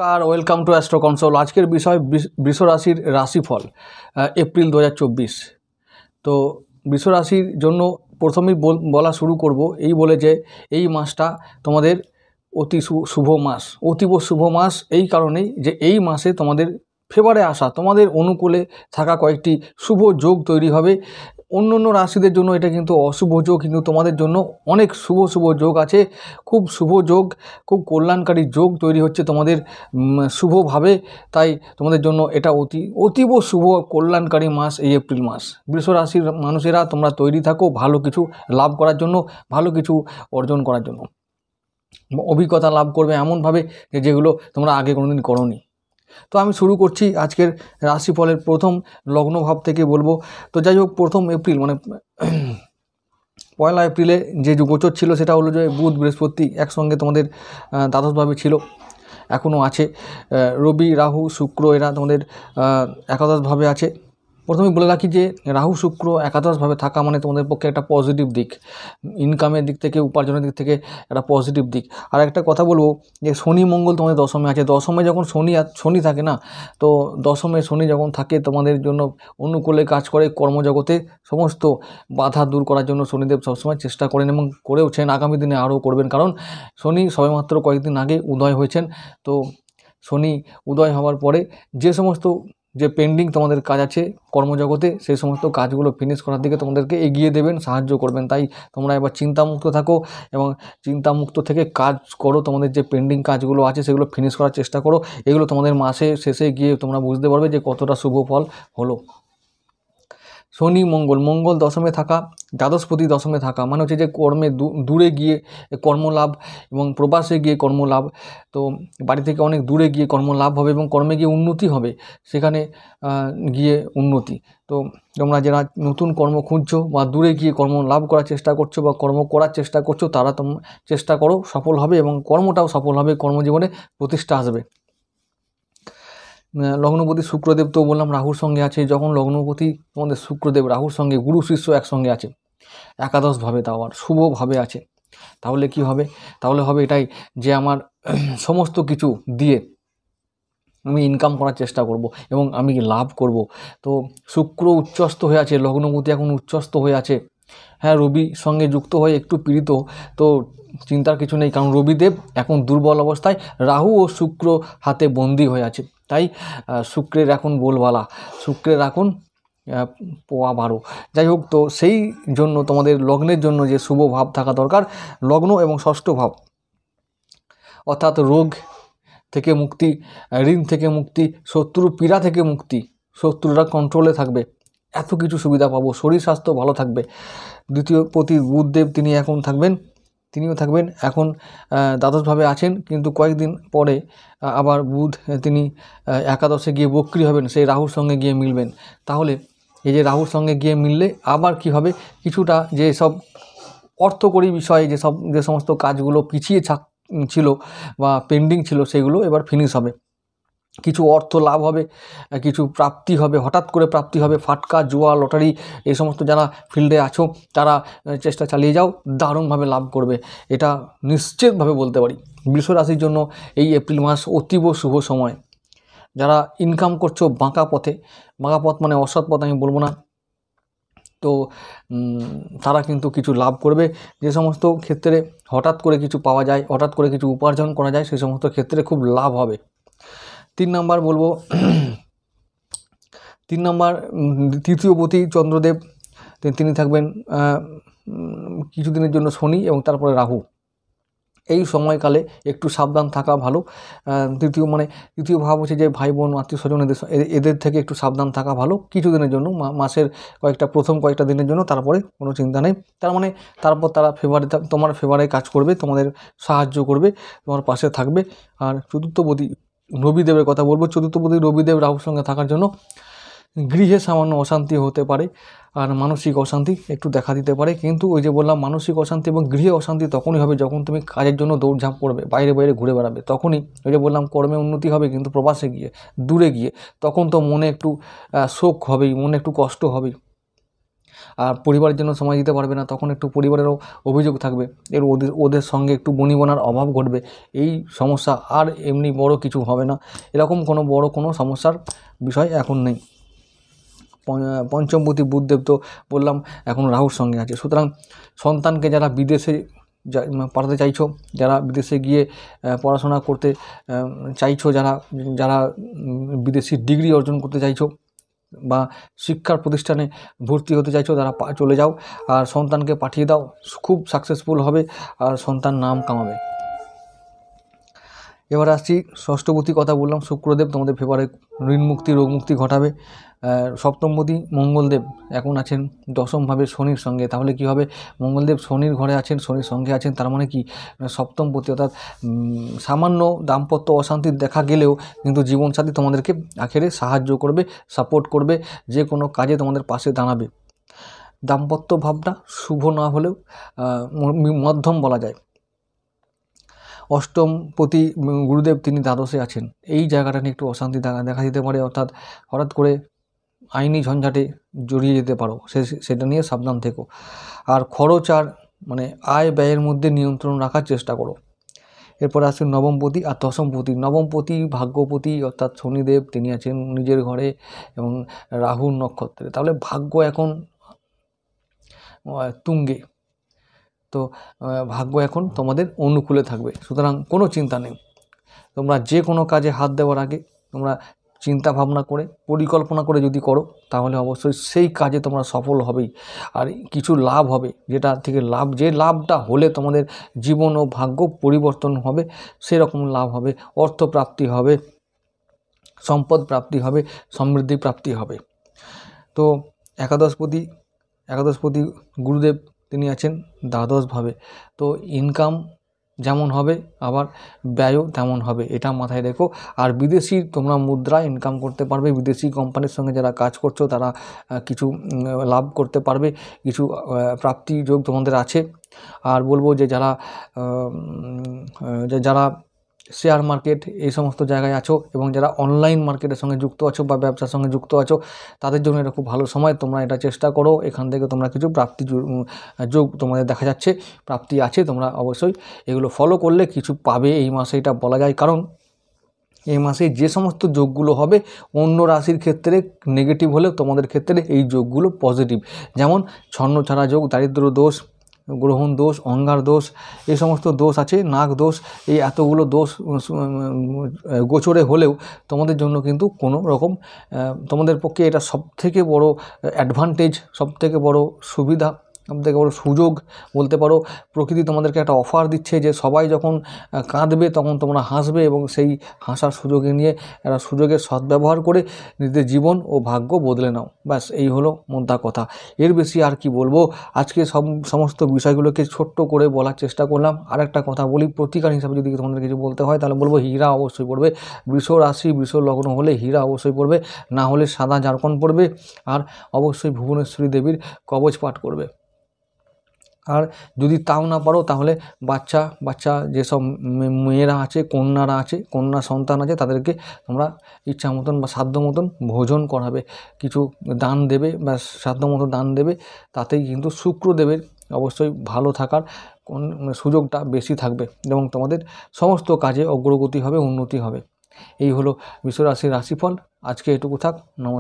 नमस्कार, welcome to astro console. आजकेर विषय वृष राशिर राशिफल एप्रिल 2024। तो वृष राशिर जन्य प्रथमेই বলা शुरू करब এই বলে যে এই মাসটা তোমাদের অতি শুভ মাস, অতীব শুভ মাস এই কারণেই যে এই মাসে তোমাদের ফেভারে আসা, তোমাদের অনুকূলে থাকা কয়েকটি শুভ যোগ তৈরি হবে। অন্য অন্য রাশিদের জন্য এটা কিন্তু অশুভ যোগ, কিন্তু তোমাদের জন্য অনেক শুভ শুভ যোগ আছে। খুব শুভ যোগ, খুব কল্যাণকারী যোগ তৈরি হচ্ছে তোমাদের শুভভাবে। তাই তোমাদের জন্য এটা অতীব শুভ কল্যাণকারী মাস এই এপ্রিল মাস। বৃষ রাশির মানুষেরা তোমরা তৈরি থাকো ভালো কিছু লাভ করার জন্য, ভালো কিছু অর্জন করার জন্য। অভিজ্ঞতা লাভ করবে এমনভাবে যেগুলো তোমরা আগে কোনোদিন করোনি। তো আমি শুরু করছি আজকের রাশিফলের প্রথম লগ্নভাব থেকে বলবো। তো যাই হোক, প্রথম এপ্রিল মানে পয়লা এপ্রিলে যে গোচর ছিল সেটা হলো যে বুধ বৃহস্পতি একসঙ্গে তোমাদের দ্বাদশভাবে ছিল, এখনও আছে। রবি রাহু শুক্র এরা তোমাদের একাদশভাবে আছে। প্রথমেই বলে রাখি যে রাহু শুক্র একাদশভাবে থাকা মানে তোমাদের পক্ষে একটা পজিটিভ দিক, ইনকামের দিক থেকে উপার্জনের দিক থেকে একটা পজিটিভ দিক। আর একটা কথা বলবো যে শনি মঙ্গল তোমাদের দশমে আছে। দশমে যখন শনি থাকে না, তো দশমে শনি যখন থাকে তোমাদের জন্য অনুকূলে কাজ করে। কর্মজগতে সমস্ত বাধা দূর করার জন্য শনিদেব সবসময় চেষ্টা করেন এবং করেওছেন, আগামী দিনে আরও করবেন। কারণ শনি সবেমাত্র কয়েকদিন আগে উদয় হয়েছেন। তো শনি উদয় হওয়ার পরে যে সমস্ত যে পেন্ডিং তোমাদের কাজ আছে কর্মজগতে, সেই সমস্ত কাজগুলো ফিনিশ করার দিকে তোমাদেরকে এগিয়ে দেবেন, সাহায্য করবেন। তাই তোমরা এবার চিন্তামুক্ত থাকো এবং চিন্তামুক্ত থেকে কাজ করো। তোমাদের যে পেন্ডিং কাজগুলো আছে সেগুলো ফিনিশ করার চেষ্টা করো। এগুলো তোমাদের মাসে শেষে গিয়ে তোমরা বুঝতে পারবে যে কতটা শুভ ফল হলো। শনি মঙ্গল দশমে থাকা, দ্বাদশপতি দশমে থাকা মানে হচ্ছে যে কর্মে দূরে গিয়ে কর্মলাভ এবং প্রবাসে গিয়ে কর্মলাভ। তো বাড়ি থেকে অনেক দূরে গিয়ে কর্মলাভ হবে এবং কর্মে গিয়ে উন্নতি হবে, সেখানে গিয়ে উন্নতি। তো তোমরা যারা নতুন কর্ম খুঁজছো বা দূরে গিয়ে কর্ম লাভ করার চেষ্টা করছো বা কর্ম করার চেষ্টা করছো, তারা তোমরা চেষ্টা করো, সফল হবে এবং কর্মটাও সফল হবে, কর্মজীবনে প্রতিষ্ঠা আসবে। লগ্নপতি শুক্রদেব তো বললাম রাহুর সঙ্গে আছে। যখন লগ্নপতি তোমাদের শুক্রদেব রাহুর সঙ্গে গুরু শিষ্য একসঙ্গে আছে, একাদশভাবে তাও আর শুভভাবে আছে, তাহলে কি হবে? তাহলে হবে এটাই যে আমার সমস্ত কিছু দিয়ে আমি ইনকাম করার চেষ্টা করব এবং আমি লাভ করব। তো শুক্র উচ্চস্থ হয়ে আছে, লগ্নপতি এখন উচ্চস্থ হয়ে আছে। হ্যাঁ, রবির সঙ্গে যুক্ত হয়ে একটু পীড়িত, তো চিন্তার কিছু নেই, কারণ রবিদেব এখন দুর্বল অবস্থায়, রাহু ও শুক্র হাতে বন্দী হয়ে আছে। তাই শুক্রের এখন বলবালা, শুক্রের এখন পোয়া 12। যাই হোক, তো সেই জন্য তোমাদের লগ্নের জন্য যে শুভ ভাব থাকা দরকার, লগ্ন এবং ষষ্ঠ ভাব, অর্থাৎ রোগ থেকে মুক্তি, ঋণ থেকে মুক্তি, শত্রু পীড়া থেকে মুক্তি, শত্রুরা কন্ট্রোলে থাকবে, এত কিছু সুবিধা পাবো। শরীর স্বাস্থ্য ভালো থাকবে। দ্বিতীয় পতি বুধদেব তিনিও থাকবেন এখন দ্বাদশভাবে আছেন, কিন্তু কয়েকদিন পরে আবার বুধ তিনি একাদশে গিয়ে বক্রী হবেন, সেই রাহুর সঙ্গে গিয়ে মিলবেন। তাহলে এই যে রাহুর সঙ্গে গিয়ে মিললে আবার কি হবে, কিছুটা যে সব অর্থকরী বিষয়ে যে সমস্ত কাজগুলো পিছিয়ে ছিল বা পেন্ডিং ছিল সেগুলো এবার ফিনিশ হবে। কিছু অর্থ লাভ হবে, কিছু প্রাপ্তি হবে, হঠাৎ করে প্রাপ্তি হবে। ফাটকা, জুয়া, লটারি এই সমস্ত যারা ফিল্ডে আছো তারা চেষ্টা চালিয়ে যাও, দারুণভাবে লাভ করবে, এটা নিশ্চিতভাবে বলতে পারি। বৃষ রাশির জন্য এই এপ্রিল মাস অতীব শুভ সময়। যারা ইনকাম করছো বাঁকা পথ মানে অসৎ পথ আমি বলবো না, তো তারা কিন্তু কিছু লাভ করবে। যে সমস্ত ক্ষেত্রে হঠাৎ করে কিছু পাওয়া যায়, হঠাৎ করে কিছু উপার্জন করা যায়, সেই সমস্ত ক্ষেত্রে খুব লাভ হবে। 3 নম্বর বলবো, 3 নম্বর তৃতীয়পতি চন্দ্রদেব, তিনি থাকবেন কিছুদিনের জন্য শনি এবং তারপরে রাহু। এই সময়কালে একটু সাবধান থাকা ভালো। তৃতীয় ভাব হচ্ছে যে ভাই বোন আত্মীয় স্বজন এদের থেকে একটু সাবধান থাকা ভালো কিছুদিনের জন্য, মাসের প্রথম কয়েকটা দিনের জন্য, তারপরে কোনো চিন্তা নেই। তার মানে তারপর তারা তোমার ফেভারে কাজ করবে, তোমাদের সাহায্য করবে, তোমার পাশে থাকবে। আর চতুর্থপতি রবিদেবের কথা বলবো। চতুর্থপতি রবিদেব রাহুর সঙ্গে থাকার জন্য গৃহে সামান্য অশান্তি হতে পারে, আর মানসিক অশান্তি একটু দেখা দিতে পারে। কিন্তু ওই যে বললাম, মানসিক অশান্তি এবং গৃহে অশান্তি তখনই হবে যখন তুমি কাজের জন্য দৌড়ঝাঁপ করবে, বাইরে বাইরে ঘুরে বেড়াবে। তখনই ওই যে বললাম কর্মে উন্নতি হবে, কিন্তু প্রবাসে গিয়ে, দূরে গিয়ে তখন তো মনে একটু শোক হবেই, মনে একটু কষ্ট হবেই, আর পরিবারের জন্য সময় দিতে পারবে না। তখন একটু পরিবারেরও অভিযোগ থাকবে, ওদের সঙ্গে একটু বনিবনার অভাব ঘটবে। এই সমস্যা আর এমনি বড় কিছু হবে না, এরকম কোনো বড় কোনো সমস্যার বিষয় এখন নেই। পঞ্চমপতি বুধদেব তো বললাম এখন রাহুর সঙ্গে আছে। সুতরাং সন্তানকে যারা বিদেশে পাঠাতে চাইছো, যারা বিদেশে গিয়ে পড়াশোনা করতে চাইছো, যারা বিদেশি ডিগ্রি অর্জন করতে চাইছো বা শিক্ষার প্রতিষ্ঠানে ভর্তি হতে চাইছো, তারা চলে যাও আর সন্তানকে পাঠিয়ে দাও, খুব সাকসেসফুল হবে আর সন্তান নাম কামাবে। এবার আসছি ষষ্ঠপতি কথা বললাম, শুক্রদেব তোমাদের ফেভারে ঋণ মুক্তি, রোগ মুক্তি ঘটাবে। সপ্তমপতি মঙ্গলদেব এখন আছেন দশমভাবে শনির সঙ্গে। তাহলে কি হবে, মঙ্গলদেব শনির ঘরে আছেন, শনির সঙ্গে আছেন, তার মানে কি সপ্তমপতি, অর্থাৎ সামান্য দাম্পত্য অশান্তি দেখা গেলেও কিন্তু জীবনসাথী তোমাদেরকে আখেরে সাহায্য করবে, সাপোর্ট করবে, যে কোনো কাজে তোমাদের পাশে দাঁড়াবে। দাম্পত্য ভাবটা শুভ না হলেও মধ্যম বলা যায়। অষ্টমপতি গুরুদেব তিনি দ্বাদশে আছেন, এই জায়গাটা নিয়ে একটু অশান্তি দেখা দিতে পারে, অর্থাৎ হঠাৎ করে আইনি ঝঞ্ঝাটে জড়িয়ে যেতে পারো, সেটা নিয়ে সাবধান থেকো। আর খরচ আর মানে আয় ব্যয়ের মধ্যে নিয়ন্ত্রণ রাখার চেষ্টা করো। এরপর আসছে নবমপতি আর দশমপতি। নবমপতি ভাগ্যপতি, অর্থাৎ শনিদেব তিনি আছেন নিজের ঘরে এবং রাহুর নক্ষত্রে। তাহলে ভাগ্য এখন তুঙ্গে, তো ভাগ্য এখন তোমাদের অনুকূলে থাকবে। সুতরাং কোনো চিন্তা নেই, তোমরা যে কোনো কাজে হাত দেওয়ার আগে তোমরা চিন্তা ভাবনা করে পরিকল্পনা করে যদি করো, তাহলে অবশ্যই সেই কাজে তোমরা সফল হবেই। আর কিছু লাভ হবে, যেটা থেকে যে লাভটা হলে তোমাদের জীবন ও ভাগ্য পরিবর্তন হবে, সেরকম লাভ হবে। অর্থ প্রাপ্তি হবে, সম্পদ প্রাপ্তি হবে, সমৃদ্ধি প্রাপ্তি হবে। তো একাদশপতি গুরুদেব তিনি আছেন দ্বাদশভাবে। তো ইনকাম যেমন হবে আবার ব্যয়ও তেমন হবে, এটা মাথায় রেখো। আর বিদেশি তোমরা মুদ্রা ইনকাম করতে পারবে, বিদেশি কোম্পানির সঙ্গে যারা কাজ করছো তারা কিছু লাভ করতে পারবে, কিছু প্রাপ্তি যোগ তোমাদের আছে। আর বলবো যে যারা শেয়ার মার্কেট এই সমস্ত জায়গায় আছো এবং যারা অনলাইন মার্কেটের সঙ্গে যুক্ত আছো বা ব্যবসার সঙ্গে যুক্ত আছো, তাদের জন্য এটা খুব ভালো সময়। তোমরা এটা চেষ্টা করো, এখান থেকে তোমরা কিছু প্রাপ্তি যোগ তোমাদের দেখা যাচ্ছে, প্রাপ্তি আছে। তোমরা অবশ্যই এগুলো ফলো করলে কিছু পাবে এই মাসে, এটা বলা যায়। কারণ এই মাসে যে সমস্ত যোগগুলো হবে অন্য রাশির ক্ষেত্রে নেগেটিভ হলেও তোমাদের ক্ষেত্রে এই যোগগুলো পজিটিভ। যেমন ছন্নছাড়া যোগ, দারিদ্র দোষ, গ্রহণ দোষ, অঙ্গার দোষ, এই সমস্ত দোষ আছে, নাগ দোষ, এই এতগুলো দোষ গোচরে হলেও তোমাদের জন্য কিন্তু কোনো রকম তোমাদের পক্ষে এটা সবথেকে বড় অ্যাডভান্টেজ, সবথেকে বড় সুবিধা, সবথেকে বড় সুযোগ বলতে পারো। প্রকৃতি তোমাদেরকে একটা অফার দিচ্ছে যে সবাই যখন কাঁদবে তখন তোমরা হাসবে, এবং সেই হাসার সুযোগে নিয়ে একটা সুযোগের সদ্ব্যবহার করে নিজেদের জীবন ও ভাগ্য বদলে নাও। ব্যাস এই হলো মোদ্দা কথা, এর বেশি আর কি বলবো। আজকে সমস্ত বিষয়গুলোকে ছোট্ট করে বলার চেষ্টা করলাম। আর একটা কথা বলি, প্রতিকার হিসাবে যদি তোমাদের কিছু বলতে হয় তাহলে বলবো হীরা অবশ্যই পড়বে। বৃষ রাশি, বৃষ লগ্ন হলে হীরা অবশ্যই পড়বে, না হলে সাদা জারকন পড়বে। আর অবশ্যই ভুবনেশ্বরী দেবীর কবচ পাঠ করবে। আর যদি তাও না পারো তাহলে বাচ্চা যেসব মেয়েরা আছে, কন্যারা আছে, কন্যা সন্তান আছে, তাদেরকে তোমরা ইচ্ছা মতন বা সাধ্য মতন ভোজন করাবে, কিছু দান দেবে বা সাধ্য মতো দান দেবে। তাতেই কিন্তু শুক্রদেবের অবশ্যই ভালো থাকার সুযোগটা বেশি থাকবে এবং তোমাদের সমস্ত কাজে অগ্রগতি হবে, উন্নতি হবে। এই হলো বৃষ রাশির রাশিফল। আজকে এটুকু থাক। নমস্কার।